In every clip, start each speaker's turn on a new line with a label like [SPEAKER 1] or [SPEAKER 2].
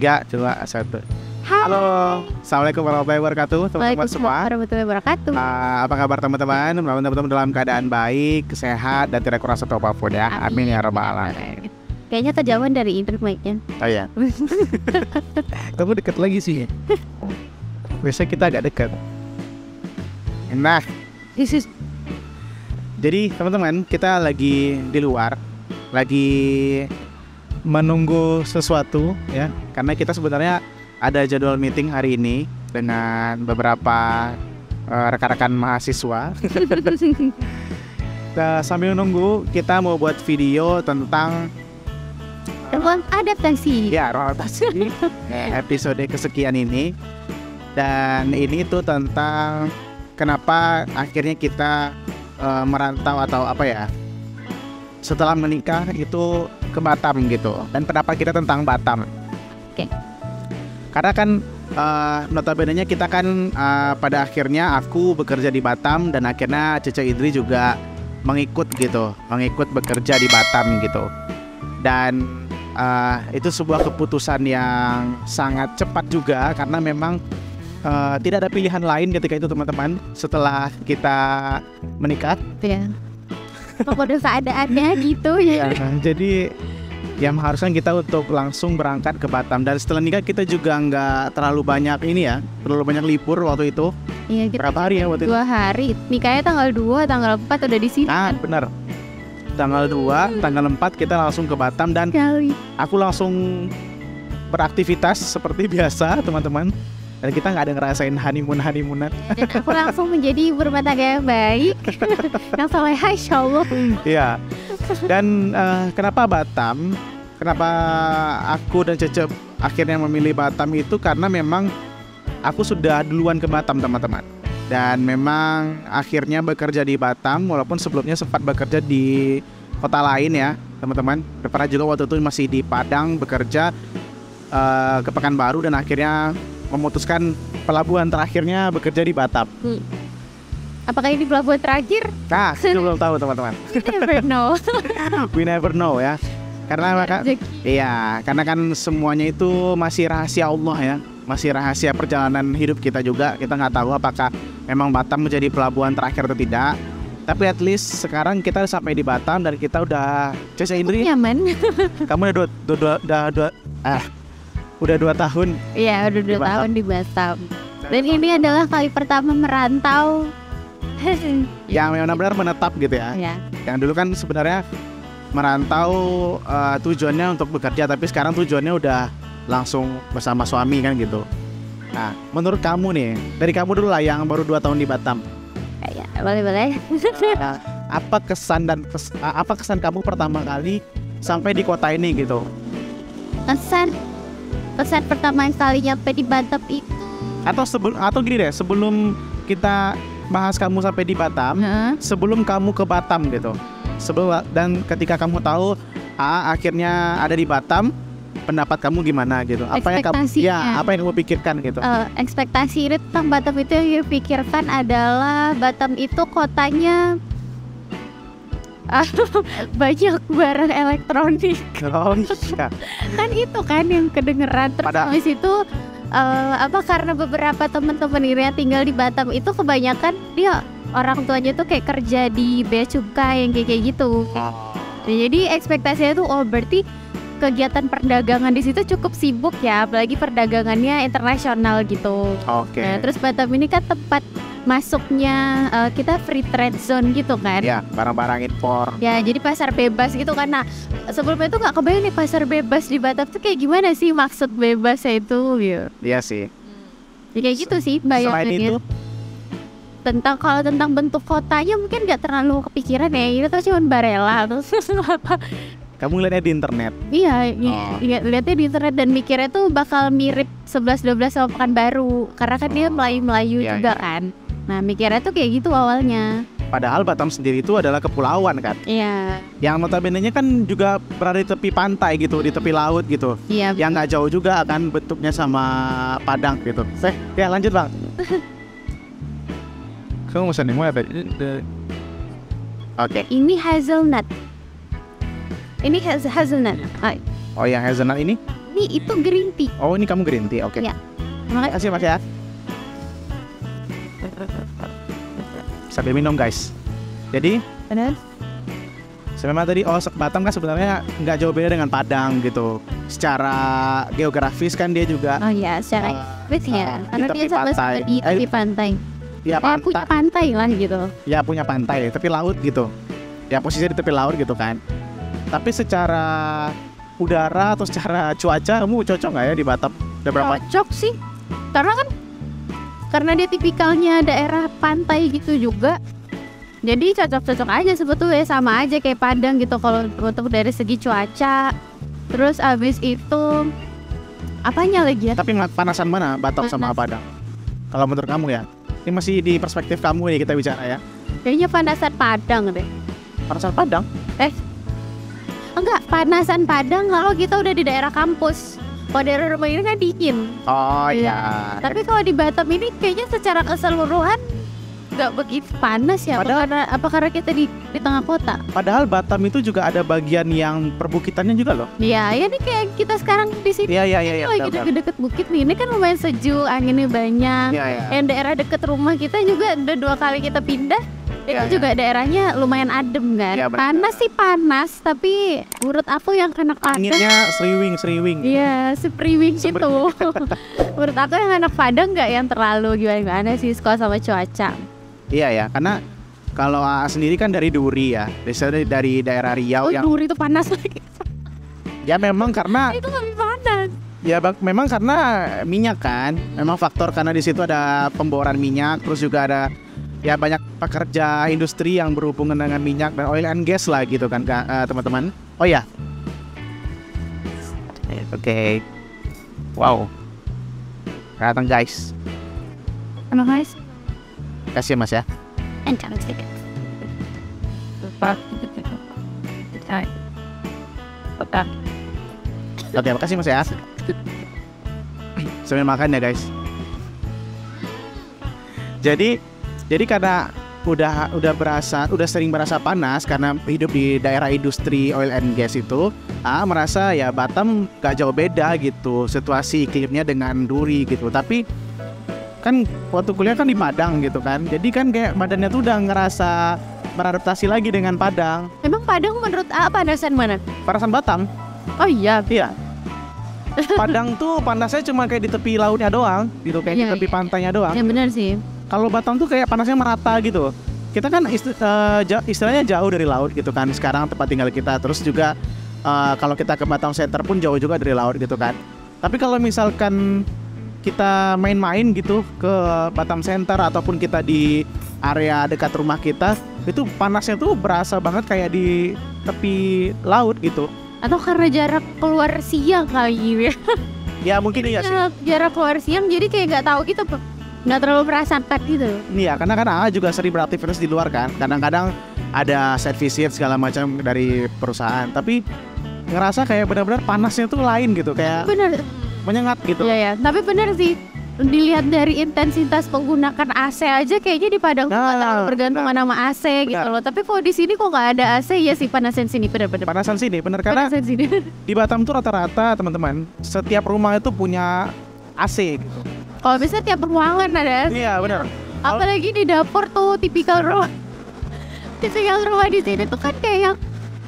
[SPEAKER 1] 3, 2, 1. Halo, assalamualaikum warahmatullahi wabarakatuh, teman-teman semua.
[SPEAKER 2] Warahmatullahi wabarakatuh.
[SPEAKER 1] Apa kabar teman-teman? Mudah-mudahan teman-teman dalam keadaan baik, sehat, dan tidak kurang satu apapun ya. Amin ya rabbal alamin.
[SPEAKER 2] Kayaknya kejauhan dari mic-nya.
[SPEAKER 1] Oh iya. Kamu dekat lagi sih. Biasanya kita agak dekat. Nah, jadi teman-teman, kita lagi di luar, lagi menunggu sesuatu ya. Karena kita sebenarnya ada jadwal meeting hari ini dengan beberapa rekan-rekan mahasiswa. Nah, sambil nunggu, kita mau buat video tentang
[SPEAKER 2] ruang adaptasi.
[SPEAKER 1] Ya, ruang adaptasi. Episode kesekian ini. Dan ini tuh tentang kenapa akhirnya kita merantau atau apa ya, setelah menikah itu ke Batam gitu. Dan pendapat kita tentang Batam.
[SPEAKER 2] Oke.
[SPEAKER 1] Karena kan notabene-nya kita kan pada akhirnya aku bekerja di Batam dan akhirnya Cece Idri juga mengikut bekerja di Batam gitu. Dan itu sebuah keputusan yang sangat cepat juga karena memang tidak ada pilihan lain ketika itu teman-teman setelah kita menikah.
[SPEAKER 2] Ya. Pada keadaannya gitu ya.
[SPEAKER 1] Jadi yang mengharuskan kita untuk langsung berangkat ke Batam. Dan setelah nikah kita juga nggak terlalu banyak libur waktu itu.
[SPEAKER 2] Iya,
[SPEAKER 1] berapa hari ya waktu itu?
[SPEAKER 2] 2 hari. Nikahnya tanggal 2, tanggal 4 udah di sini.
[SPEAKER 1] Nah, benar. Tanggal 2, tanggal 4 kita langsung ke Batam dan aku langsung beraktivitas seperti biasa teman-teman. Dan kita nggak ada ngerasain honeymoonan.
[SPEAKER 2] Dan aku langsung menjadi ibu rumah tangga yang baik, yang soleha insyaallah.
[SPEAKER 1] Iya. Dan kenapa Batam? Kenapa aku dan Cece akhirnya memilih Batam itu karena memang aku sudah duluan ke Batam teman-teman. Dan memang akhirnya bekerja di Batam walaupun sebelumnya sempat bekerja di kota lain ya teman-teman. Pernah juga waktu itu masih di Padang bekerja ke Pekanbaru dan akhirnya memutuskan pelabuhan terakhirnya bekerja di Batam.
[SPEAKER 2] Apakah ini pelabuhan terakhir?
[SPEAKER 1] Nah, itu belum tahu teman-teman. We never know ya. Karena karena kan semuanya itu masih rahasia Allah ya. Masih rahasia perjalanan hidup kita juga. Kita nggak tahu apakah memang Batam menjadi pelabuhan terakhir atau tidak. Tapi at least sekarang kita sampai di Batam dan kita udah Cece Indri.
[SPEAKER 2] Nyaman.
[SPEAKER 1] Kamu udah 2 tahun.
[SPEAKER 2] Iya, udah 2 tahun di Batam. Dan ini adalah kali pertama merantau.
[SPEAKER 1] Yang benar-benar menetap gitu ya.
[SPEAKER 2] Ya.
[SPEAKER 1] Yang dulu kan sebenarnya merantau tujuannya untuk bekerja, tapi sekarang tujuannya udah langsung bersama suami kan gitu. Nah, menurut kamu nih, dari kamu dulu lah yang baru 2 tahun di Batam.
[SPEAKER 2] Ya, boleh.
[SPEAKER 1] Apa kesan kamu pertama kali sampai di kota ini gitu?
[SPEAKER 2] Kesan pertama kali nyampe di Batam itu
[SPEAKER 1] atau gini deh, sebelum kita bahas kamu sampai di Batam, sebelum kamu ke Batam gitu. Dan ketika kamu tahu akhirnya ada di Batam, pendapat kamu gimana gitu? Apa yang kamu pikirkan gitu?
[SPEAKER 2] Ekspektasi ini tentang Batam itu yang dipikirkan adalah Batam itu kotanya banyak barang elektronik.
[SPEAKER 1] Oh iya.
[SPEAKER 2] Kan itu kan yang kedengeran. Terus habis itu karena beberapa teman-teman ini yang tinggal di Batam itu kebanyakan dia orang tuanya tuh kayak kerja di bea cukai yang kayak gitu. Jadi ekspektasinya tuh berarti kegiatan perdagangan di situ cukup sibuk ya, apalagi perdagangannya internasional gitu.
[SPEAKER 1] Oke.
[SPEAKER 2] Nah, terus Batam ini kan tempat masuknya kita free trade zone gitu kan.
[SPEAKER 1] Ya, barang-barang impor.
[SPEAKER 2] Ya, jadi pasar bebas gitu kan. Nah, sebelumnya tuh nggak kebayang nih pasar bebas di Batam tuh kayak gimana sih maksud bebasnya itu gitu.
[SPEAKER 1] Iya sih.
[SPEAKER 2] Ya, kayak gitu sih bayangannya. Selain itu tentang bentuk kotanya mungkin nggak terlalu kepikiran ya. Itu tuh cuma barela terus apa.
[SPEAKER 1] Kamu lihatnya di internet?
[SPEAKER 2] Iya, lihatnya di internet dan mikirnya tuh bakal mirip 11-12 sama Pekanbaru karena kan dia Melayu juga kan. Nah, mikirnya tuh kayak gitu awalnya.
[SPEAKER 1] Padahal Batam sendiri itu adalah kepulauan kan.
[SPEAKER 2] Iya.
[SPEAKER 1] Yang notabene-nya kan juga berada di tepi pantai gitu, di tepi laut gitu.
[SPEAKER 2] Iya.
[SPEAKER 1] Yang nggak jauh juga kan bentuknya sama Padang gitu. Ya lanjut bang. Kamu pesan yang mana tadi? Oke.
[SPEAKER 2] Ini hazelnut. Ini hazelnut.
[SPEAKER 1] Oh yang hazelnut ini?
[SPEAKER 2] ini itu green tea.
[SPEAKER 1] Oh, ini kamu green tea, oke.
[SPEAKER 2] Iya.
[SPEAKER 1] Terima kasih Mas ya. Sambil minum guys. Jadi,
[SPEAKER 2] Benar.
[SPEAKER 1] memang tadi Batam kan sebenarnya nggak jauh beda dengan Padang gitu. Secara geografis kan dia juga
[SPEAKER 2] Oh iya, secara geografis ya. Karena
[SPEAKER 1] di
[SPEAKER 2] dia
[SPEAKER 1] tepi
[SPEAKER 2] sama
[SPEAKER 1] pantai.
[SPEAKER 2] di tepi pantai.
[SPEAKER 1] ya
[SPEAKER 2] Punya pantai lah gitu.
[SPEAKER 1] ya punya pantai, tepi laut gitu. Ya posisinya di tepi laut gitu kan. Tapi secara udara atau secara cuaca kamu cocok nggak ya di Batam? Udah berapa?
[SPEAKER 2] Cocok sih. Karena dia tipikalnya daerah pantai gitu juga. Jadi cocok-cocok aja sebetulnya, sama aja kayak Padang gitu kalau untuk dari segi cuaca. Terus abis itu apanya lagi ya?
[SPEAKER 1] Tapi panasan mana Batam sama Padang? Kalau menurut kamu ya? Ini masih di perspektif kamu nih kita bicara ya.
[SPEAKER 2] Kayaknya panasan Padang deh.
[SPEAKER 1] Panasan Padang?
[SPEAKER 2] Enggak, panasan Padang kalau kita udah di daerah kampus. Kalau daerah rumah ini kan dingin.
[SPEAKER 1] Oh iya.
[SPEAKER 2] Tapi kalau di Batam ini kayaknya secara keseluruhan nggak begitu panas ya. Apa karena kita di tengah kota?
[SPEAKER 1] Padahal Batam itu juga ada bagian yang perbukitannya juga loh.
[SPEAKER 2] Iya, ya nih kayak kita sekarang di sini.
[SPEAKER 1] Iya.
[SPEAKER 2] Lagi deket bukit nih. Ini kan lumayan sejuk, anginnya banyak.
[SPEAKER 1] Iya.
[SPEAKER 2] Yang daerah deket rumah kita juga udah 2 kali kita pindah. Itu juga daerahnya lumayan adem kan.
[SPEAKER 1] Iya,
[SPEAKER 2] panas sih panas, tapi menurut aku yang anak Padang
[SPEAKER 1] anginnya seriwing.
[SPEAKER 2] iya, seperiwing gitu. Menurut aku yang anak Padang nggak yang terlalu gimana sih sekolah sama cuaca.
[SPEAKER 1] Iya ya, karena kalau AA sendiri kan dari Duri ya, dari daerah Riau yang
[SPEAKER 2] Duri itu panas lagi.
[SPEAKER 1] ya memang karena
[SPEAKER 2] Itu lebih panas.
[SPEAKER 1] ya memang karena minyak kan, memang faktor karena di situ ada pemboran minyak, terus juga ada ya banyak pekerja industri yang berhubungan dengan minyak dan oil and gas lah gitu kan teman-teman. Oh ya, oke. Wow, datang guys.
[SPEAKER 2] Emang guys?
[SPEAKER 1] Kasih Mas ya.
[SPEAKER 2] Jangan sedikit.
[SPEAKER 1] Oke, makasih Mas ya. Sambil makan ya guys. Jadi karena udah sering berasa panas karena hidup di daerah industri oil and gas itu, merasa ya Batam gak jauh beda gitu situasi iklimnya dengan Duri gitu. Tapi kan waktu kuliah kan di Padang gitu kan, jadi kan kayak badannya tuh udah ngerasa beradaptasi lagi dengan Padang.
[SPEAKER 2] Emang Padang menurut panasan mana?
[SPEAKER 1] Panasan Batam.
[SPEAKER 2] Oh iya.
[SPEAKER 1] Padang tuh panasnya cuma kayak di tepi lautnya doang gitu, kayak di tepi pantainya doang.
[SPEAKER 2] Ya benar sih.
[SPEAKER 1] Kalau Batam tuh kayak panasnya merata gitu. Kita kan istilahnya jauh dari laut gitu kan sekarang tempat tinggal kita. Terus juga kalau kita ke Batam Center pun jauh juga dari laut gitu kan. Tapi kalau misalkan kita main-main gitu ke Batam Center ataupun kita di area dekat rumah kita, itu panasnya tuh berasa banget kayak di tepi laut gitu.
[SPEAKER 2] Atau karena jarak keluar siang kali ya.
[SPEAKER 1] Ya mungkin iya sih.
[SPEAKER 2] Jarak keluar siang jadi kayak nggak tahu gitu, nggak terlalu merasakan gitu.
[SPEAKER 1] Iya, karena kan AA juga sering beraktivitas di luar kan. Kadang-kadang ada site visit segala macam dari perusahaan, tapi ngerasa kayak benar-benar panasnya tuh lain gitu, kayak
[SPEAKER 2] bener
[SPEAKER 1] menyengat gitu.
[SPEAKER 2] Iya, tapi bener sih. Dilihat dari intensitas menggunakan AC aja kayaknya di Padang tuh nggak terlalu bergantungan sama AC gitu loh. Tapi kalau di sini kok nggak ada AC ya sih, panasan sini bener-bener.
[SPEAKER 1] Panasan sini bener, karena di Batam tuh rata-rata teman-teman setiap rumah itu punya AC gitu.
[SPEAKER 2] Kalau bisa tiap ruangan ada AC.
[SPEAKER 1] Iya bener.
[SPEAKER 2] Apalagi di dapur tuh tipikal rumah di sini tuh kan kayak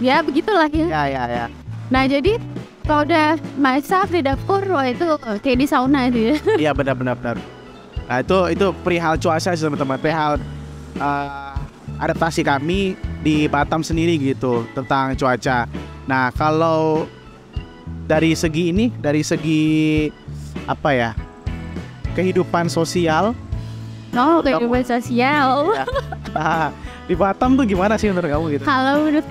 [SPEAKER 2] ya begitulah ya.
[SPEAKER 1] Ya.
[SPEAKER 2] Nah jadi kalau udah masak di dapur, wah itu kayak di sauna itu ya.
[SPEAKER 1] Iya benar. Nah itu perihal cuaca sih teman-teman, perihal adaptasi kami di Batam sendiri gitu tentang cuaca. Nah kalau dari segi apa ya, kehidupan sosial.
[SPEAKER 2] Oh, kehidupan sosial.
[SPEAKER 1] Ya. Nah, di Batam tuh gimana sih menurut kamu gitu?
[SPEAKER 2] Kalau menurut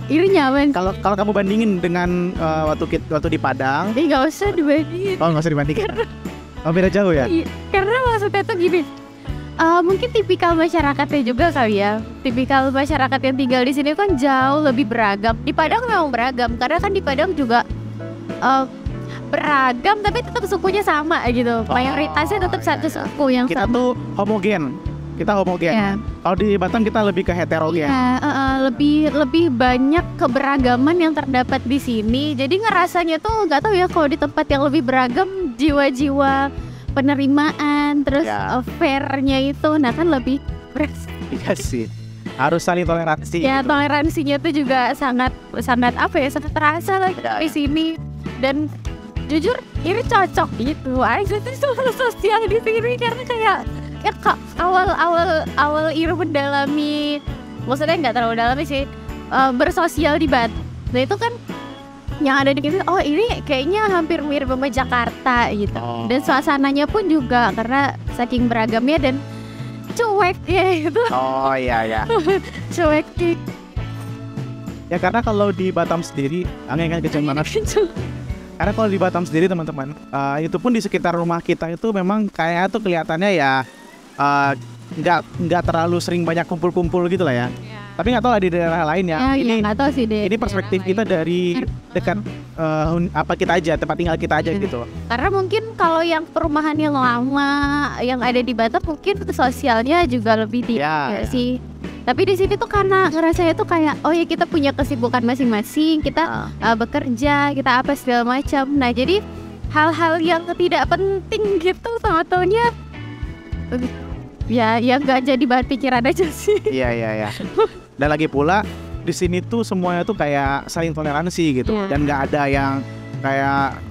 [SPEAKER 2] Iri nyaman.
[SPEAKER 1] Kalau kamu bandingin dengan waktu di Padang,
[SPEAKER 2] nggak usah dibandingin.
[SPEAKER 1] Oh nggak usah dibandingin. Oh beda jauh ya?
[SPEAKER 2] Karena maksudnya tuh gini, mungkin tipikal masyarakatnya juga kali ya. Tipikal masyarakat yang tinggal di sini kan jauh lebih beragam. Di Padang memang beragam, karena kan di Padang juga beragam tapi tetap sukunya sama gitu. Mayoritasnya tetap satu suku yang
[SPEAKER 1] kita
[SPEAKER 2] sama.
[SPEAKER 1] Tuh homogen. Kita homogen.
[SPEAKER 2] Yeah.
[SPEAKER 1] Kalau di Batam kita lebih ke heterogen.
[SPEAKER 2] Iya, lebih banyak keberagaman yang terdapat di sini. Jadi ngerasanya tuh nggak tahu ya, kalau di tempat yang lebih beragam, jiwa-jiwa penerimaan terus fairnya itu, nah kan lebih
[SPEAKER 1] Iya sih, harus saling toleransi.
[SPEAKER 2] Ya
[SPEAKER 1] gitu.
[SPEAKER 2] toleransinya tuh juga sangat apa ya, sangat terasa lah di sini. Dan jujur ini cocok gitu aja tuh sosial di sini, karena kayak ya awal Ira mendalami, maksudnya nggak terlalu dalam sih, bersosial di Batam. Nah itu kan yang ada di situ, oh ini kayaknya hampir mirip sama Jakarta gitu. Dan suasananya pun juga karena saking beragamnya dan cuek ya itu.
[SPEAKER 1] Oh iya.
[SPEAKER 2] Cuek sih.
[SPEAKER 1] Ya karena kalau di Batam sendiri, angin kan kencang banget. Karena kalau di Batam sendiri teman-teman, itu pun di sekitar rumah kita itu memang kayak tuh kelihatannya ya nggak terlalu sering banyak kumpul-kumpul gitu lah ya. Tapi nggak tahu lah di daerah lain ya.
[SPEAKER 2] Ini nggak tahu sih deh.
[SPEAKER 1] Ini perspektif kita dari dekat apa kita aja, tempat tinggal kita aja gitu.
[SPEAKER 2] Karena mungkin kalau yang perumahan yang lama yang ada di Batam mungkin sosialnya juga lebih tinggi sih. Tapi di sini tuh karena ngerasanya tuh kayak oh ya kita punya kesibukan masing-masing, kita bekerja, kita apa segala macam. Nah jadi hal-hal yang tidak penting gitu sebetulnya ya nggak jadi bahan pikiran aja sih.
[SPEAKER 1] Iya. Dan lagi pula di sini tuh semuanya tuh kayak saling toleransi gitu, dan nggak ada yang kayak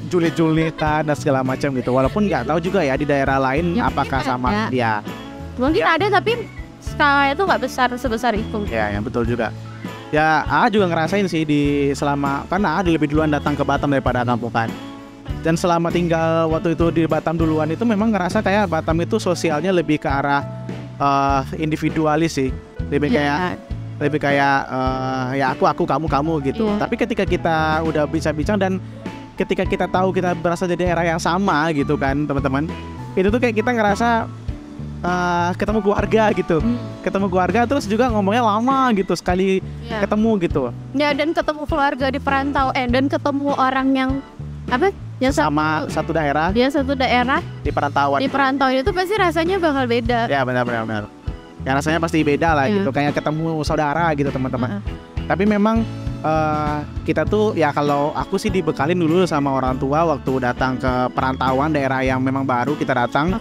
[SPEAKER 1] julid-julitan dan segala macam gitu. Walaupun nggak tahu juga ya di daerah lain apakah sama dia.
[SPEAKER 2] Mungkin ada tapi skalanya tuh nggak besar sebesar itu.
[SPEAKER 1] Ya betul juga. Ya juga ngerasain sih karena lebih duluan datang ke Batam daripada kampung kan. Dan selama tinggal waktu itu di Batam duluan itu memang ngerasa kayak Batam itu sosialnya lebih ke arah individualis sih. Lebih kayak ya aku kamu gitu. Tapi ketika kita udah bisa bincang dan ketika kita tahu kita berasal dari daerah yang sama gitu kan teman-teman, itu tuh kayak kita ngerasa ketemu keluarga gitu. Ketemu keluarga terus juga ngomongnya lama gitu sekali ketemu gitu.
[SPEAKER 2] Ya dan ketemu keluarga di perantau dan ketemu orang yang yang
[SPEAKER 1] sama satu daerah.
[SPEAKER 2] Dia satu daerah
[SPEAKER 1] di perantauan.
[SPEAKER 2] Di perantauan itu pasti rasanya bakal beda.
[SPEAKER 1] Ya benar. Ya rasanya pasti beda lah gitu, kayak ketemu saudara gitu teman-teman. Tapi memang kita tuh ya kalau aku sih dibekalin dulu sama orang tua waktu datang ke perantauan daerah yang memang baru kita datang.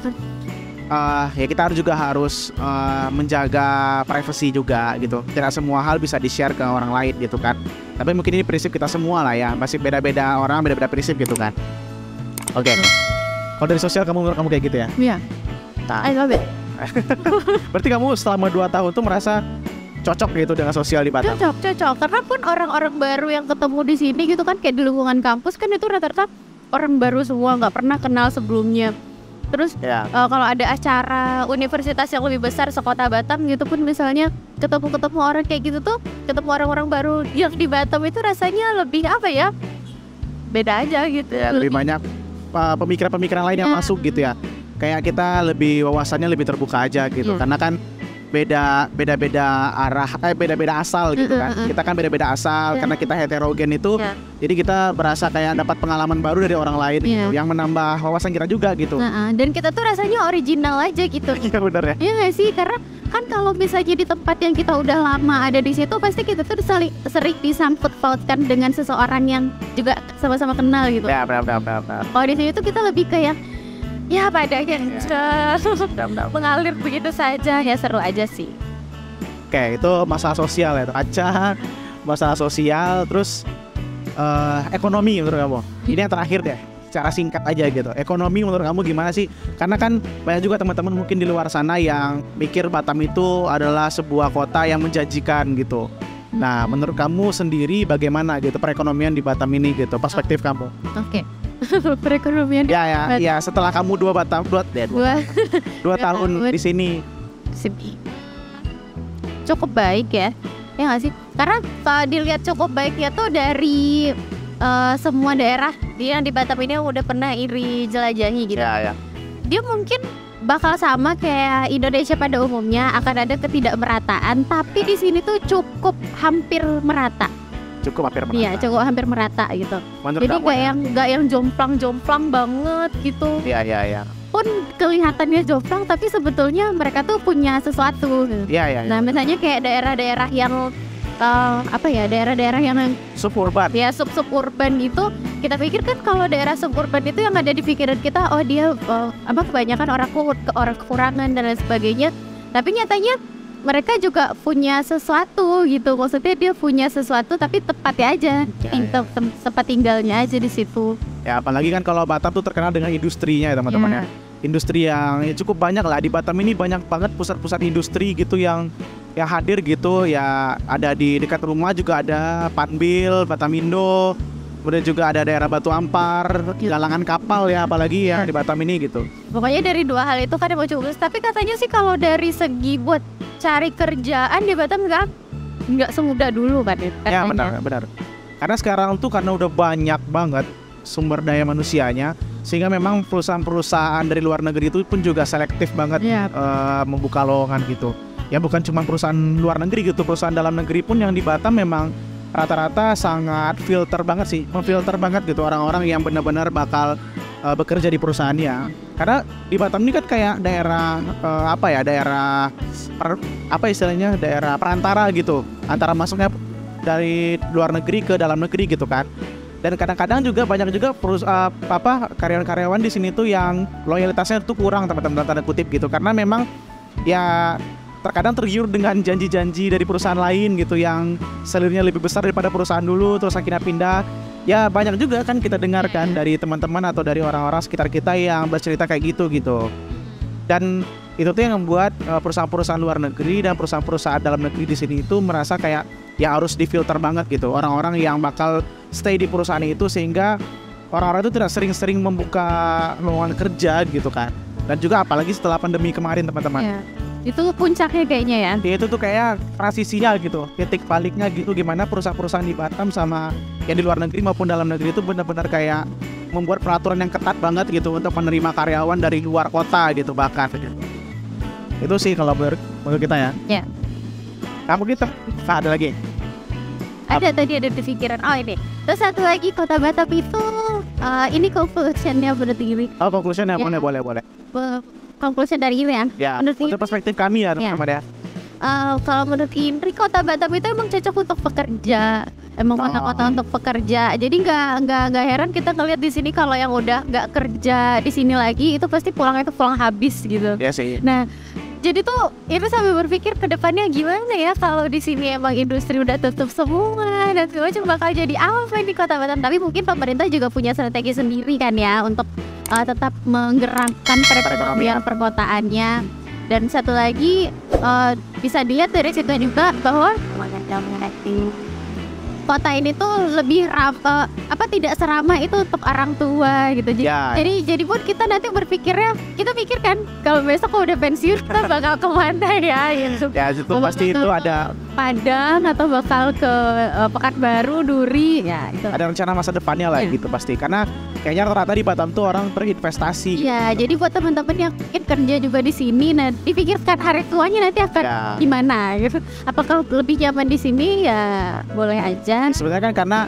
[SPEAKER 1] Ya kita juga harus menjaga privasi juga gitu. Tidak semua hal bisa di-share ke orang lain gitu kan. Tapi mungkin ini prinsip kita semua lah ya. Masih beda-beda orang, beda-beda prinsip gitu kan. Oke. Kalau dari sosial menurut kamu kayak gitu ya?
[SPEAKER 2] Iya. I love it.
[SPEAKER 1] Berarti kamu selama 2 tahun tuh merasa cocok gitu dengan sosial di Batam?
[SPEAKER 2] Cocok. Karena pun orang-orang baru yang ketemu di sini gitu kan, kayak di lingkungan kampus kan itu rata-rata orang baru semua, nggak pernah kenal sebelumnya. Terus kalau ada acara universitas yang lebih besar sekota Batam gitu pun misalnya ketemu orang kayak gitu tuh, ketemu orang-orang baru yang di Batam itu rasanya lebih beda aja gitu.
[SPEAKER 1] Lebih banyak pemikiran-pemikiran lain yang masuk gitu ya. Kayak kita lebih wawasannya lebih terbuka aja gitu. Karena kan beda-beda arah, beda-beda asal gitu kan. Kita kan beda-beda asal karena kita heterogen itu. Jadi kita berasa kayak dapat pengalaman baru dari orang lain gitu, yang menambah wawasan kita juga gitu.
[SPEAKER 2] Dan kita tuh rasanya original aja gitu.
[SPEAKER 1] Iya benar ya.
[SPEAKER 2] Iya nggak sih? Karena kan kalau misalnya di tempat yang kita udah lama ada di situ, pasti kita tuh sering disangkut pautkan dengan seseorang yang juga sama-sama kenal gitu.
[SPEAKER 1] Ya benar.
[SPEAKER 2] Kalau di sini tuh kita lebih kayak ya padanya mengalir begitu saja, ya seru aja sih.
[SPEAKER 1] Oke, itu masalah sosial ya, masalah sosial, terus ekonomi menurut kamu. Ini yang terakhir deh, secara singkat aja gitu. Ekonomi menurut kamu gimana sih? Karena kan banyak juga teman-teman mungkin di luar sana yang mikir Batam itu adalah sebuah kota yang menjanjikan gitu. Nah, menurut kamu sendiri bagaimana gitu perekonomian di Batam ini gitu, perspektif kamu?
[SPEAKER 2] Oke. Perekonomian
[SPEAKER 1] ya setelah kamu 2 tahun di sini
[SPEAKER 2] cukup baik ya nggak sih? Karena kalau dilihat cukup baiknya tuh dari semua daerah yang di Batam ini yang udah pernah Iri jelajahi gitu. Dia mungkin bakal sama kayak Indonesia pada umumnya, akan ada ketidakmerataan, tapi di sini tuh cukup hampir merata. Iya, cukup hampir merata gitu.
[SPEAKER 1] Menurut
[SPEAKER 2] jadi nggak yang jomplang banget gitu.
[SPEAKER 1] Iya.
[SPEAKER 2] walaupun kelihatannya jomplang tapi sebetulnya mereka tuh punya sesuatu gitu.
[SPEAKER 1] Iya.
[SPEAKER 2] Nah misalnya kayak daerah-daerah yang daerah-daerah yang
[SPEAKER 1] Suburban.
[SPEAKER 2] ya suburban itu, kita pikir kan kalau daerah suburban itu yang ada di pikiran kita, oh dia kebanyakan orang kekurangan dan lain sebagainya. Tapi nyatanya mereka juga punya sesuatu gitu, maksudnya dia punya sesuatu tapi tepatnya aja, tempat tinggalnya aja di situ.
[SPEAKER 1] Ya apalagi kan kalau Batam tuh terkenal dengan industrinya ya teman-teman ya. Industri yang cukup banyak lah di Batam ini, banyak banget pusat-pusat industri gitu yang hadir gitu ya. Ada di dekat rumah juga ada Panbil, Batamindo, kemudian juga ada daerah Batu Ampar, galangan kapal ya, apalagi ya di Batam ini gitu.
[SPEAKER 2] Pokoknya dari dua hal itu kan yang mau coba. Tapi katanya sih kalau dari segi buat cari kerjaan di Batam sekarang nggak semudah dulu kan
[SPEAKER 1] ya. Benar. Karena sekarang tuh karena udah banyak banget sumber daya manusianya, sehingga memang perusahaan-perusahaan dari luar negeri itu pun juga selektif banget membuka lowongan gitu. Ya bukan cuma perusahaan luar negeri gitu, perusahaan dalam negeri pun yang di Batam memang rata-rata sangat memfilter banget gitu orang-orang yang benar-benar bakal bekerja di perusahaannya. Karena di Batam ini kan kayak daerah daerah perantara gitu, antara masuknya dari luar negeri ke dalam negeri gitu kan. Dan kadang-kadang juga banyak juga karyawan-karyawan di sini tuh yang loyalitasnya tuh kurang, teman-teman, tanda kutip gitu, karena memang ya terkadang tergiur dengan janji-janji dari perusahaan lain gitu yang salary-nya lebih besar daripada perusahaan dulu, terus akhirnya pindah. Ya banyak juga kan kita dengarkan dari teman-teman atau dari orang-orang sekitar kita yang bercerita kayak gitu. Dan itu tuh yang membuat perusahaan-perusahaan luar negeri dan perusahaan-perusahaan dalam negeri di sini itu merasa kayak ya harus difilter banget gitu orang-orang yang bakal stay di perusahaan itu, sehingga orang-orang itu tidak sering-sering membuka lowongan kerja gitu kan. Dan juga apalagi setelah pandemi kemarin, teman-teman.
[SPEAKER 2] Itu puncaknya kayaknya ya.
[SPEAKER 1] Itu tuh kayak transisinya gitu, titik baliknya gitu, gimana perusahaan-perusahaan di Batam sama yang di luar negeri maupun dalam negeri itu benar-benar kayak membuat peraturan yang ketat banget gitu untuk menerima karyawan dari luar kota gitu bahkan. Itu sih kalau menurut kita ya.
[SPEAKER 2] Ya.
[SPEAKER 1] Kamu gitu, ada lagi?
[SPEAKER 2] Tadi ada di pikiran. Oh ini. Terus satu lagi, kota Batam itu ini conclusion-nya berdiri.
[SPEAKER 1] Oh conclusion-nya boleh.
[SPEAKER 2] Conclusion dari ini ya.
[SPEAKER 1] Ya. Untuk perspektif kami ya teman-teman ya.
[SPEAKER 2] Kalau menurut Indri, kota Batam itu emang cocok untuk pekerja. Emang kota-kota untuk pekerja. Jadi nggak heran kita ngeliat di sini kalau yang udah nggak kerja di sini lagi itu pasti pulang habis gitu.
[SPEAKER 1] Iya sih.
[SPEAKER 2] Nah, jadi tuh itu sampai berpikir ke depannya gimana ya kalau di sini emang industri udah tutup semua dan segala macam, bakal jadi apa di kota Batam. Tapi mungkin pemerintah juga punya strategi sendiri kan ya untuk tetap menggerakkan perekonomian perkotaannya. Dan satu lagi bisa dilihat dari situ juga bahwa kota ini tuh lebih tidak seramah itu untuk orang tua gitu. Jadi pun kita nanti kita pikirkan kalau besok kalau udah pensiun kita bakal kemana ya gitu.
[SPEAKER 1] Ya itu pasti itu ada
[SPEAKER 2] Padang atau bakal ke Pekanbaru, Duri ya itu.
[SPEAKER 1] Ada rencana masa depannya lah gitu pasti, karena kayaknya rata-rata di Batam tuh orang berinvestasi.
[SPEAKER 2] Ya jadi buat teman-teman yang mungkin kerja juga di sini, nah dipikirkan hari tuanya nanti akan gimana gitu. Apakah lebih nyaman di sini ya boleh aja.
[SPEAKER 1] Sebenarnya kan karena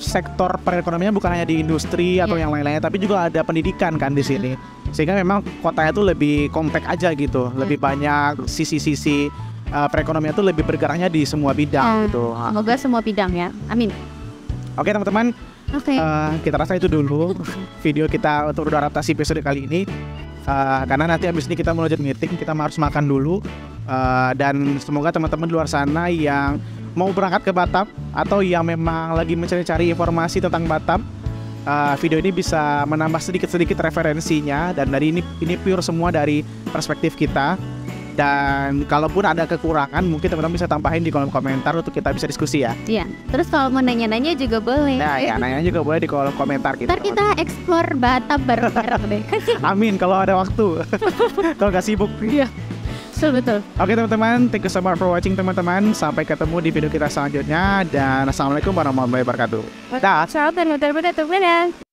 [SPEAKER 1] sektor perekonomian bukan hanya di industri atau yang lain-lainnya, tapi juga ada pendidikan kan di sini. Sehingga memang kotanya tuh lebih kompak aja gitu, lebih banyak sisi-sisi perekonomian tuh lebih bergeraknya di semua bidang gitu.
[SPEAKER 2] Semoga semua bidang ya, amin.
[SPEAKER 1] Oke teman-teman, kita rasa itu dulu video kita untuk beradaptasi episode kali ini. Karena nanti abis ini kita mau lanjut meeting, kita harus makan dulu. Dan semoga teman-teman di luar sana yang mau berangkat ke Batam atau yang memang lagi mencari-cari informasi tentang Batam, video ini bisa menambah sedikit-sedikit referensinya. Dan dari ini pure semua dari perspektif kita. Dan kalaupun ada kekurangan mungkin teman-teman bisa tambahin di kolom komentar untuk kita bisa diskusi ya.
[SPEAKER 2] Iya. Terus kalau mau nanya-nanya juga boleh.
[SPEAKER 1] Nah ya, nanya juga boleh di kolom komentar kita.
[SPEAKER 2] Ntar kita explore Batam bareng-bareng deh.
[SPEAKER 1] Amin kalau ada waktu. Kalau nggak sibuk.
[SPEAKER 2] Iya. Betul.
[SPEAKER 1] Oke teman-teman, thank you so much for watching teman-teman. Sampai ketemu di video kita selanjutnya. Dan assalamualaikum warahmatullahi wabarakatuh.
[SPEAKER 2] Ciao teman-teman.